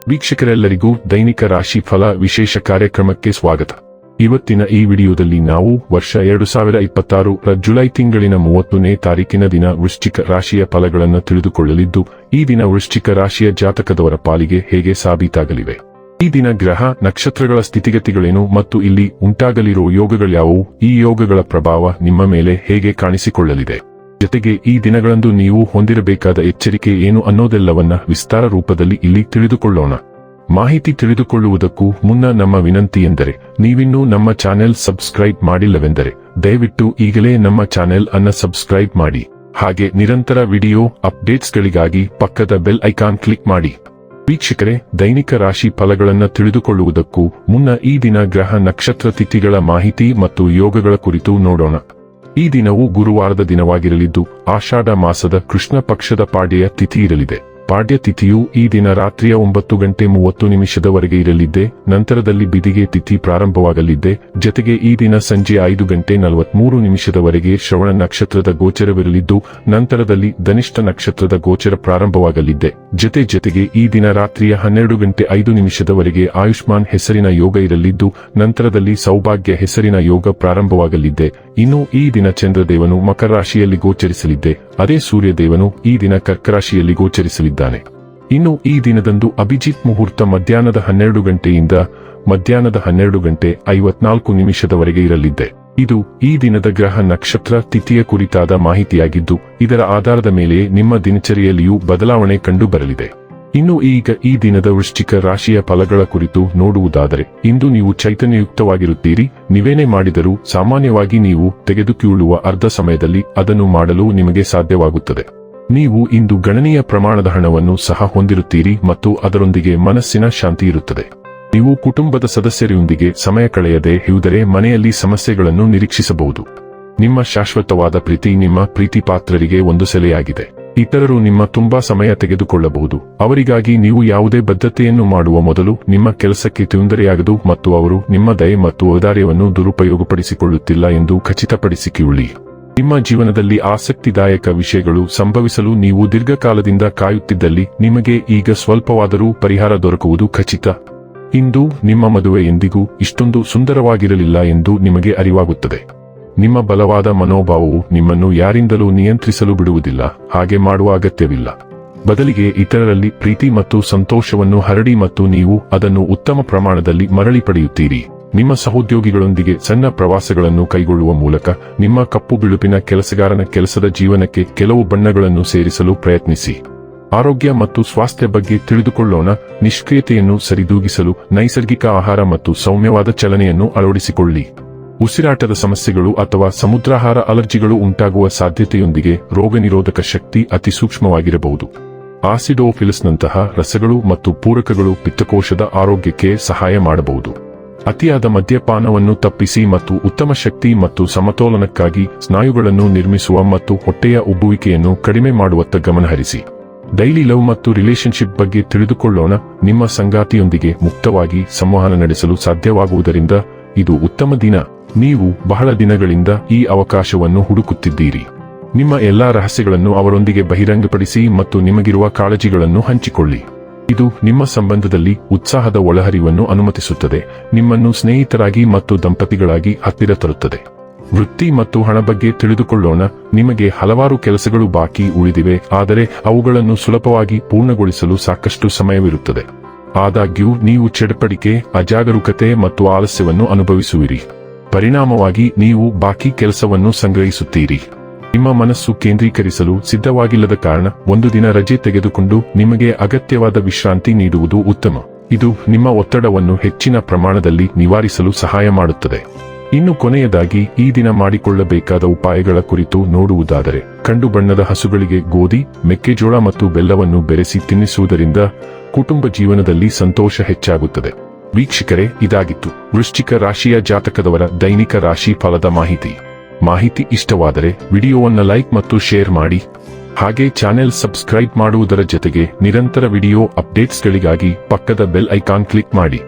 ವೀಕ್ಷಕರೆಲ್ಲರಿಗೂ ದೈನಿಕ ರಾಶಿ ಫಲ ವಿಶೇಷ ಕಾರ್ಯಕ್ರಮಕ್ಕೆ ಸ್ವಾಗತ. ಇವತ್ತಿನ ಈ ವಿಡಿಯೋದಲ್ಲಿ ನಾವು ವರ್ಷ 2026 ರ ಜುಲೈ ತಿಂಗಳಿನ 30ನೇ ತಾರೀಕಿನ ದಿನ ವೃಶ್ಚಿಕ ರಾಶಿಯ ಫಲಗಳನ್ನು ತಿಳಿದುಕೊಳ್ಳಲಿದ್ದು, ಈ ದಿನ ವೃಶ್ಚಿಕ ರಾಶಿಯ ಜಾತಕದವರ ಪಾಲಿಗೆ ಹೇಗೆ ಸಾಬೀತಾಗಲಿವೆ, ಈ ದಿನ ಗ್ರಹ ನಕ್ಷತ್ರಗಳ ಸ್ಥಿತಿಗತಿಗಳೇನು ಮತ್ತು ಇಲ್ಲಿ ಉಂಟಾಗಲಿರುವ ಯೋಗಗಳ್ಯಾವುವು, ಈ ಯೋಗಗಳ ಪ್ರಭಾವ ನಿಮ್ಮ ಮೇಲೆ ಹೇಗೆ ಕಾಣಿಸಿಕೊಳ್ಳಲಿದೆ, ಜೊತೆಗೆ ಈ ದಿನಗಳಂದು ನೀವು ಹೊಂದಿರಬೇಕಾದ ಎಚ್ಚರಿಕೆ ಏನು ಅನ್ನೋದೆಲ್ಲವನ್ನ ವಿಸ್ತಾರ ರೂಪದಲ್ಲಿ ಇಲ್ಲಿ ತಿಳಿದುಕೊಳ್ಳೋಣ. ಮಾಹಿತಿ ತಿಳಿದುಕೊಳ್ಳುವುದಕ್ಕೂ ಮುನ್ನ ನಮ್ಮ ವಿನಂತಿ ಎಂದರೆ, ನೀವಿನ್ನೂ ನಮ್ಮ ಚಾನೆಲ್ ಸಬ್ಸ್ಕ್ರೈಬ್ ಮಾಡಿಲ್ಲವೆಂದರೆ ದಯವಿಟ್ಟು ಈಗಲೇ ನಮ್ಮ ಚಾನೆಲ್ ಅನ್ನು ಸಬ್ಸ್ಕ್ರೈಬ್ ಮಾಡಿ. ಹಾಗೆ ನಿರಂತರ ವಿಡಿಯೋ ಅಪ್ಡೇಟ್ಸ್ಗಳಿಗಾಗಿ ಪಕ್ಕದ ಬೆಲ್ ಐಕಾನ್ ಕ್ಲಿಕ್ ಮಾಡಿ. ವೀಕ್ಷಕರೇ, ದೈನಿಕ ರಾಶಿ ಫಲಗಳನ್ನು ತಿಳಿದುಕೊಳ್ಳುವುದಕ್ಕೂ ಮುನ್ನ ಈ ದಿನ ಗ್ರಹ ನಕ್ಷತ್ರ ತಿಥಿಗಳ ಮಾಹಿತಿ ಮತ್ತು ಯೋಗಗಳ ಕುರಿತು ನೋಡೋಣ. ಈ ದಿನವು ಗುರುವಾರದ ದಿನವಾಗಿರಲಿದ್ದು, ಆಷಾಢ ಮಾಸದ ಕೃಷ್ಣ ಪಕ್ಷದ ಪಾಡ್ಯ ತಿಥಿ ಇರಲಿದೆ. ಪಾಡ್ಯ ತಿಥಿಯು ಈ ದಿನ ರಾತ್ರಿಯ 9:30 ಇರಲಿದ್ದೆ. ನಂತರದಲ್ಲಿ ಬಿದಿಗೆ ತಿಥಿ ಪ್ರಾರಂಭವಾಗಲಿದ್ದೆ. ಜೊತೆಗೆ ಈ ದಿನ ಸಂಜೆ 5:43 ಶ್ರವಣ ನಕ್ಷತ್ರದ ಗೋಚರವಿರಲಿದ್ದು, ನಂತರದಲ್ಲಿ ಧನಿಷ್ಠ ನಕ್ಷತ್ರದ ಗೋಚರ ಪ್ರಾರಂಭವಾಗಲಿದ್ದೆ. ಜೊತೆಗೆ ಈ ದಿನ ರಾತ್ರಿಯ 12:05 ಆಯುಷ್ಮಾನ್ ಹೆಸರಿನ ಯೋಗ ಇರಲಿದ್ದು, ನಂತರದಲ್ಲಿ ಸೌಭಾಗ್ಯ ಹೆಸರಿನ ಯೋಗ ಪ್ರಾರಂಭವಾಗಲಿದ್ದೆ. ಇನ್ನು ಈ ದಿನ ಚಂದ್ರದೇವನು ಮಕರ ರಾಶಿಯಲ್ಲಿ ಗೋಚರಿಸಲಿದ್ದೆ. ಅದೇ ಸೂರ್ಯದೇವನು ಈ ದಿನ ಕರ್ಕ ರಾಶಿಯಲ್ಲಿ ಗೋಚರಿಸಲಿದ್ದಾನೆ. ಇನ್ನು ಈ ದಿನದಂದು ಅಭಿಜಿತ್ ಮುಹೂರ್ತ ಮಧ್ಯಾಹ್ನದ 12 ಮಧ್ಯಾಹ್ನದ 12:54 ಇರಲಿದ್ದೆ. ಇದು ಈ ದಿನದ ಗ್ರಹ ನಕ್ಷತ್ರ ತಿಥಿಯ ಕುರಿತಾದ ಮಾಹಿತಿಯಾಗಿದ್ದು, ಇದರ ಆಧಾರದ ಮೇಲೆ ನಿಮ್ಮ ದಿನಚರಿಯಲ್ಲಿಯೂ ಬದಲಾವಣೆ ಕಂಡುಬರಲಿದೆ. ಇನ್ನು ಈಗ ಈ ದಿನದ ವೃಶ್ಚಿಕ ರಾಶಿಯ ಫಲಗಳ ಕುರಿತು ನೋಡುವುದಾದರೆ, ಇಂದು ನೀವು ಚೈತನ್ಯಯುಕ್ತವಾಗಿರುತ್ತೀರಿ. ನೀವೇನೇ ಮಾಡಿದರೂ ಸಾಮಾನ್ಯವಾಗಿ ನೀವು ತೆಗೆದುಕೊಳ್ಳುವ ಅರ್ಧ ಸಮಯದಲ್ಲಿ ಅದನ್ನು ಮಾಡಲು ನಿಮಗೆ ಸಾಧ್ಯವಾಗುತ್ತದೆ. ನೀವು ಇಂದು ಗಣನೀಯ ಪ್ರಮಾಣದ ಹಣವನ್ನು ಸಹ ಹೊಂದಿರುತ್ತೀರಿ ಮತ್ತು ಅದರೊಂದಿಗೆ ಮನಸ್ಸಿನ ಶಾಂತಿ ಇರುತ್ತದೆ. ನೀವು ಕುಟುಂಬದ ಸದಸ್ಯರೊಂದಿಗೆ ಸಮಯ ಕಳೆಯದೆ ಇರುವುದರೆ ಮನೆಯಲ್ಲಿ ಸಮಸ್ಯೆಗಳನ್ನು ನಿರೀಕ್ಷಿಸಬಹುದು. ನಿಮ್ಮ ಶಾಶ್ವತವಾದ ಪ್ರೀತಿ ನಿಮ್ಮ ಪ್ರೀತಿ ಪಾತ್ರರಿಗೆ ಒಂದು ಸೆಲೆಯಾಗಿದೆ. ಇತರರು ನಿಮ್ಮ ತುಂಬಾ ಸಮಯ ತೆಗೆದುಕೊಳ್ಳಬಹುದು. ಅವರಿಗಾಗಿ ನೀವು ಯಾವುದೇ ಬದ್ಧತೆಯನ್ನು ಮಾಡುವ ಮೊದಲು ನಿಮ್ಮ ಕೆಲಸಕ್ಕೆ ತೊಂದರೆಯಾಗದು ಮತ್ತು ಅವರು ನಿಮ್ಮ ದಯೆ ಮತ್ತು ಔದಾರ್ಯವನ್ನು ದುರುಪಯೋಗಪಡಿಸಿಕೊಳ್ಳುತ್ತಿಲ್ಲ ಎಂದು ಖಚಿತಪಡಿಸಿಕೊಳ್ಳಿ. ನಿಮ್ಮ ಜೀವನದಲ್ಲಿ ಆಸಕ್ತಿದಾಯಕ ವಿಷಯಗಳು ಸಂಭವಿಸಲು ನೀವು ದೀರ್ಘಕಾಲದಿಂದ ಕಾಯುತ್ತಿದ್ದಲ್ಲಿ ನಿಮಗೆ ಈಗ ಸ್ವಲ್ಪವಾದರೂ ಪರಿಹಾರ ದೊರಕುವುದು ಖಚಿತ. ಇಂದು ನಿಮ್ಮ ಮದುವೆ ಎಂದಿಗೂ ಇಷ್ಟೊಂದು ಸುಂದರವಾಗಿರಲಿಲ್ಲ ಎಂದು ನಿಮಗೆ ಅರಿವಾಗುತ್ತದೆ. ನಿಮ್ಮ ಬಲವಾದ ಮನೋಭಾವವು ನಿಮ್ಮನ್ನು ಯಾರಿಂದಲೂ ನಿಯಂತ್ರಿಸಲು ಬಿಡುವುದಿಲ್ಲ. ಹಾಗೆ ಮಾಡುವ ಅಗತ್ಯವಿಲ್ಲ. ಬದಲಿಗೆ ಇತರರಲ್ಲಿ ಪ್ರೀತಿ ಮತ್ತು ಸಂತೋಷವನ್ನು ಹರಡಿ ಮತ್ತು ನೀವು ಅದನ್ನು ಉತ್ತಮ ಪ್ರಮಾಣದಲ್ಲಿ ಮರಳಿ ಪಡೆಯುತ್ತೀರಿ. ನಿಮ್ಮ ಸಹೋದ್ಯೋಗಿಗಳೊಂದಿಗೆ ಸಣ್ಣ ಪ್ರವಾಸಗಳನ್ನು ಕೈಗೊಳ್ಳುವ ಮೂಲಕ ನಿಮ್ಮ ಕಪ್ಪು ಬಿಳುಪಿನ ಕೆಲಸಗಾರನ ಕೆಲಸದ ಜೀವನಕ್ಕೆ ಕೆಲವು ಬಣ್ಣಗಳನ್ನು ಸೇರಿಸಲು ಪ್ರಯತ್ನಿಸಿ. ಆರೋಗ್ಯ ಮತ್ತು ಸ್ವಾಸ್ಥ್ಯ ಬಗ್ಗೆ ತಿಳಿದುಕೊಳ್ಳೋಣ. ನಿಷ್ಕ್ರಿಯತೆಯನ್ನು ಸರಿದೂಗಿಸಲು ನೈಸರ್ಗಿಕ ಆಹಾರ ಮತ್ತು ಸೌಮ್ಯವಾದ ಚಲನೆಯನ್ನು ಅಳವಡಿಸಿಕೊಳ್ಳಿ. ಉಸಿರಾಟದ ಸಮಸ್ಯೆಗಳು ಅಥವಾ ಸಮುದ್ರಾಹಾರ ಅಲರ್ಜಿಗಳು ಉಂಟಾಗುವ ಸಾಧ್ಯತೆಯೊಂದಿಗೆ ರೋಗನಿರೋಧಕ ಶಕ್ತಿ ಅತಿ ಸೂಕ್ಷ್ಮವಾಗಿರಬಹುದು. ಆಸಿಡೋಫಿಲಸ್ನಂತಹ ರಸಗಳು ಮತ್ತು ಪೂರಕಗಳು ಪಿತ್ತಕೋಶದ ಆರೋಗ್ಯಕ್ಕೆ ಸಹಾಯ ಮಾಡಬಹುದು. ಅತಿಯಾದ ಮದ್ಯಪಾನವನ್ನು ತಪ್ಪಿಸಿ ಮತ್ತು ಉತ್ತಮ ಶಕ್ತಿ ಮತ್ತು ಸಮತೋಲನಕ್ಕಾಗಿ ಸ್ನಾಯುಗಳನ್ನು ನಿರ್ಮಿಸುವ ಮತ್ತು ಹೊಟ್ಟೆಯ ಉಬ್ಬುವಿಕೆಯನ್ನು ಕಡಿಮೆ ಮಾಡುವತ್ತ ಗಮನಹರಿಸಿ. ಡೈಲಿ ಲವ್ ಮತ್ತು ರಿಲೇಶನ್ಶಿಪ್ ಬಗ್ಗೆ ತಿಳಿದುಕೊಳ್ಳೋಣ. ನಿಮ್ಮ ಸಂಗಾತಿಯೊಂದಿಗೆ ಮುಕ್ತವಾಗಿ ಸಂವಹನ ನಡೆಸಲು ಸಾಧ್ಯವಾಗುವುದರಿಂದ ಇದು ಉತ್ತಮ ದಿನ. ನೀವು ಬಹಳ ದಿನಗಳಿಂದ ಈ ಅವಕಾಶವನ್ನು ಹುಡುಕುತ್ತಿದ್ದೀರಿ. ನಿಮ್ಮ ಎಲ್ಲಾ ರಹಸ್ಯಗಳನ್ನು ಅವರೊಂದಿಗೆ ಬಹಿರಂಗಪಡಿಸಿ ಮತ್ತು ನಿಮಗಿರುವ ಕಾಳಜಿಗಳನ್ನು ಹಂಚಿಕೊಳ್ಳಿ. ಇದು ನಿಮ್ಮ ಸಂಬಂಧದಲ್ಲಿ ಉತ್ಸಾಹದ ಒಳಹರಿವನ್ನು ಅನುಮತಿಸುತ್ತದೆ, ನಿಮ್ಮನ್ನು ಸ್ನೇಹಿತರಾಗಿ ಮತ್ತು ದಂಪತಿಗಳಾಗಿ ಹತ್ತಿರ ತರುತ್ತದೆ. ವೃತ್ತಿ ಮತ್ತು ಹಣ ಬಗ್ಗೆ ತಿಳಿದುಕೊಳ್ಳೋಣ. ನಿಮಗೆ ಹಲವಾರು ಕೆಲಸಗಳು ಬಾಕಿ ಉಳಿದಿವೆ, ಆದರೆ ಅವುಗಳನ್ನು ಸುಲಭವಾಗಿ ಪೂರ್ಣಗೊಳಿಸಲು ಸಾಕಷ್ಟು ಸಮಯವಿರುತ್ತದೆ. ಆದಾಗ್ಯೂ ನೀವು ಚಡಪಡಿಕೆ, ಅಜಾಗರೂಕತೆ ಮತ್ತು ಆಲಸ್ಯವನ್ನು ಅನುಭವಿಸುವಿರಿ. ಪರಿಣಾಮವಾಗಿ ನೀವು ಬಾಕಿ ಕೆಲಸವನ್ನು ಸಂಗ್ರಹಿಸುತ್ತೀರಿ. ನಿಮ್ಮ ಮನಸ್ಸು ಕೇಂದ್ರೀಕರಿಸಲು ಸಿದ್ಧವಾಗಿಲ್ಲದ ಕಾರಣ ಒಂದು ದಿನ ರಜೆ ತೆಗೆದುಕೊಂಡು ನಿಮಗೆ ಅಗತ್ಯವಾದ ವಿಶ್ರಾಂತಿ ನೀಡುವುದು ಉತ್ತಮ. ಇದು ನಿಮ್ಮ ಒತ್ತಡವನ್ನು ಹೆಚ್ಚಿನ ಪ್ರಮಾಣದಲ್ಲಿ ನಿವಾರಿಸಲು ಸಹಾಯ ಮಾಡುತ್ತದೆ. ಇನ್ನು ಕೊನೆಯದಾಗಿ ಈ ದಿನ ಮಾಡಿಕೊಳ್ಳಬೇಕಾದ ಉಪಾಯಗಳ ಕುರಿತು ನೋಡುವುದಾದರೆ, ಕಂಡು ಬಣ್ಣದ ಹಸುಗಳಿಗೆ ಗೋಧಿ, ಮೆಕ್ಕೆಜೋಳ ಮತ್ತು ಬೆಲ್ಲವನ್ನು ಬೆರೆಸಿ ತಿನ್ನಿಸುವುದರಿಂದ ಕುಟುಂಬ ಜೀವನದಲ್ಲಿ ಸಂತೋಷ ಹೆಚ್ಚಾಗುತ್ತದೆ. ವೀಕ್ಷಕರೇ, ಇದಾಗಿತ್ತು ವೃಶ್ಚಿಕ ರಾಶಿಯ ಜಾತಕದವರ ದೈನಿಕ ರಾಶಿ ಫಲದ ಮಾಹಿತಿ ಇಷ್ಟವಾದರೆ ವಿಡಿಯೋವನ್ನು ಲೈಕ್ ಮತ್ತು ಶೇರ್ ಮಾಡಿ. ಹಾಗೆ ಚಾನೆಲ್ ಸಬ್ಸ್ಕ್ರೈಬ್ ಮಾಡುವುದರ ಜೊತೆಗೆ ನಿರಂತರ ವಿಡಿಯೋ ಅಪ್ಡೇಟ್ಸ್ಗಳಿಗಾಗಿ ಪಕ್ಕದ ಬೆಲ್ ಐಕಾನ್ ಕ್ಲಿಕ್ ಮಾಡಿ.